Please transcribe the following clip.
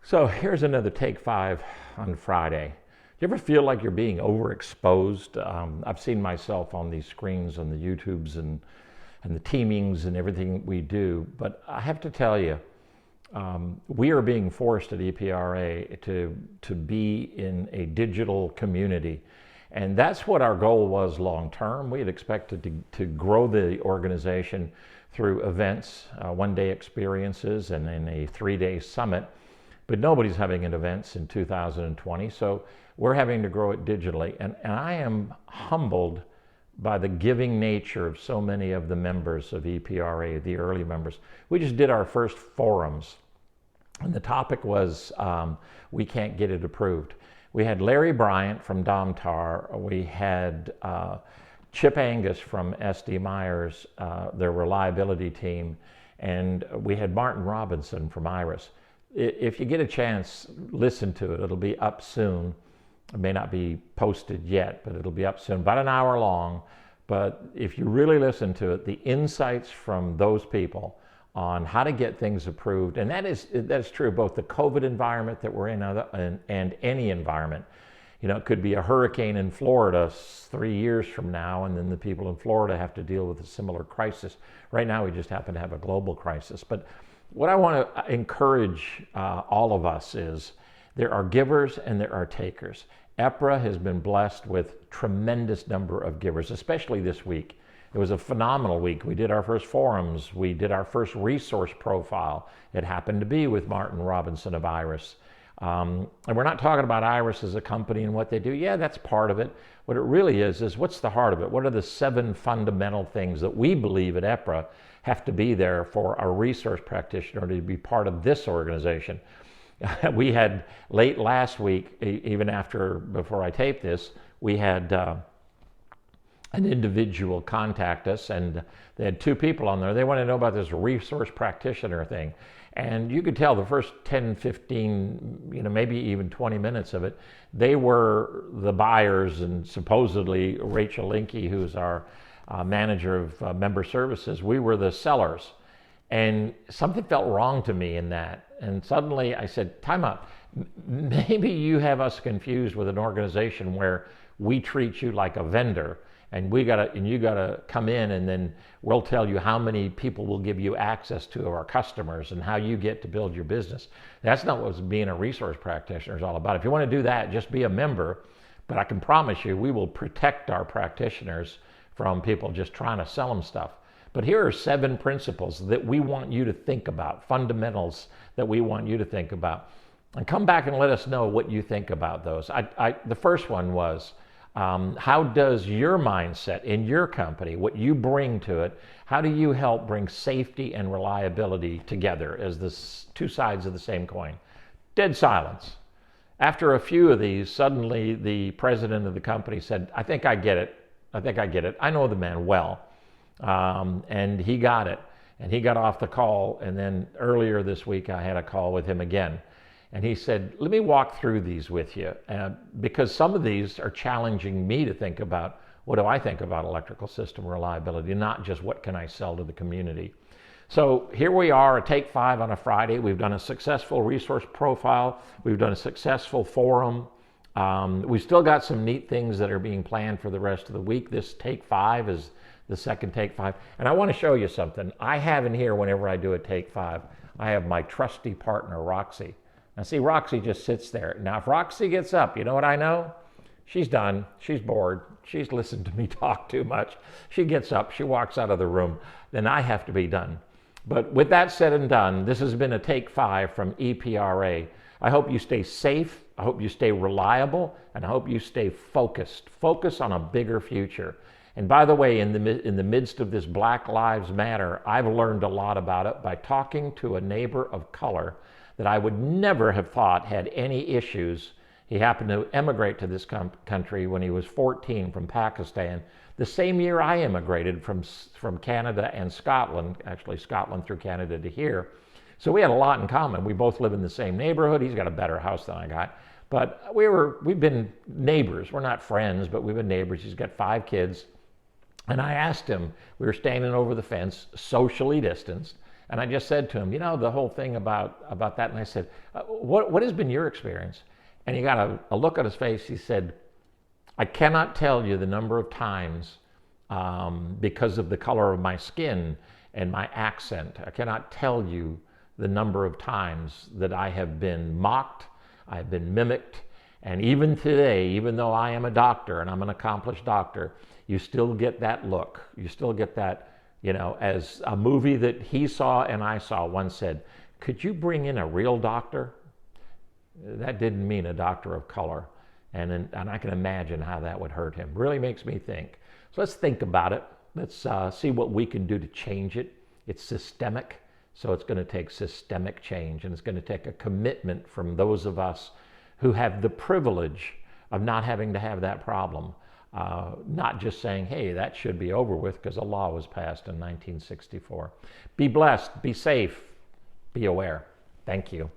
So here's another Take 5 on Friday. Do you ever feel like you're being overexposed? I've seen myself on these screens on the YouTubes and the teamings and everything we do, but I have to tell you, we are being forced at EPRA to be in a digital community. And that's what our goal was long term. We had expected to grow the organization through events, one-day experiences, and then a 3-day summit. But nobody's having an events in 2020, so we're having to grow it digitally. And I am humbled by the giving nature of so many of the members of EPRA, the early members. We just did our first forums, and the topic was we can't get it approved. We had Larry Bryant from Domtar, we had Chip Angus from SD Myers, their reliability team, and we had Martin Robinson from Iris. If you get a chance, listen to it. It'll be up soon. It may not be posted yet, but it'll be up soon, about an hour long. But if you really listen to it, the insights from those people on how to get things approved, and that is true both the COVID environment that we're in and any environment. You know, it could be a hurricane in Florida 3 years from now, and then the people in Florida have to deal with a similar crisis. Right now, we just happen to have a global crisis. But what I want to encourage all of us is there are givers and there are takers. EPRA has been blessed with tremendous number of givers, especially this week. It was a phenomenal week. We did our first forums. We did our first resource profile. It happened to be with Martin Robinson of Iris. And we're not talking about Iris as a company and what they do. Yeah, that's part of it. What it really is what's the heart of it? What are the 7 fundamental things that we believe at EPRA have to be there for a resource practitioner to be part of this organization? We had late last week, even before I taped this, we had an individual contact us, and they had 2 people on there. They wanted to know about this resource practitioner thing. And you could tell the first 10, 15, maybe even 20 minutes of it, they were the buyers, and supposedly Rachel Linke, who's our manager of member services, we were the sellers. And something felt wrong to me in that. And suddenly I said, time out. Maybe you have us confused with an organization where we treat you like a vendor, and you gotta come in, and then we'll tell you how many people will give you access to our customers and how you get to build your business. That's not what being a resource practitioner is all about. If you want to do that, just be a member. But I can promise you, we will protect our practitioners from people just trying to sell them stuff. But here are 7 principles that we want you to think about, fundamentals that we want you to think about. And come back and let us know what you think about those. The first one was, how does your mindset in your company, what you bring to it, how do you help bring safety and reliability together as the 2 sides of the same coin? Dead silence. After a few of these, suddenly the president of the company said, I think I get it. I know the man well. And he got it. And he got off the call. And then earlier this week, I had a call with him again. And he said, let me walk through these with you, because some of these are challenging me to think about, what do I think about electrical system reliability, not just what can I sell to the community. So here we are at Take 5 on a Friday. We've done a successful resource profile. We've done a successful forum. We've still got some neat things that are being planned for the rest of the week. This Take 5 is the second Take 5. And I want to show you something. I have in here, whenever I do a Take 5, I have my trusty partner, Roxy. Now see, Roxy just sits there. Now if Roxy gets up, you know what I know? She's done, she's bored, she's listened to me talk too much. She gets up, she walks out of the room, then I have to be done. But with that said and done, this has been a Take 5 from EPRA. I hope you stay safe, I hope you stay reliable, and I hope you stay focused. Focus on a bigger future. And by the way, in the midst of this Black Lives Matter, I've learned a lot about it by talking to a neighbor of color that I would never have thought had any issues. He happened to emigrate to this country when he was 14 from Pakistan, the same year I immigrated from Canada and Scotland, actually Scotland through Canada to here. So we had a lot in common. We both live in the same neighborhood. He's got a better house than I got. But we've been neighbors. We're not friends, but we've been neighbors. He's got 5 kids. And I asked him, we were standing over the fence, socially distanced, And I just said to him, you know, the whole thing about that. And I said, what has been your experience? And he got a look on his face. He said, I cannot tell you the number of times because of the color of my skin and my accent. I cannot tell you the number of times that I have been mocked, I've been mimicked, and even today, even though I am a doctor and I'm an accomplished doctor, you still get that look. You still get that, you know, as a movie that he saw and I saw once said, could you bring in a real doctor? That didn't mean a doctor of color. And I can imagine how that would hurt him. Really makes me think. So let's think about it. Let's see what we can do to change it. It's systemic, so it's going to take systemic change, and it's going to take a commitment from those of us who have the privilege of not having to have that problem. Not just saying, hey, that should be over with because a law was passed in 1964. Be blessed, be safe, be aware. Thank you.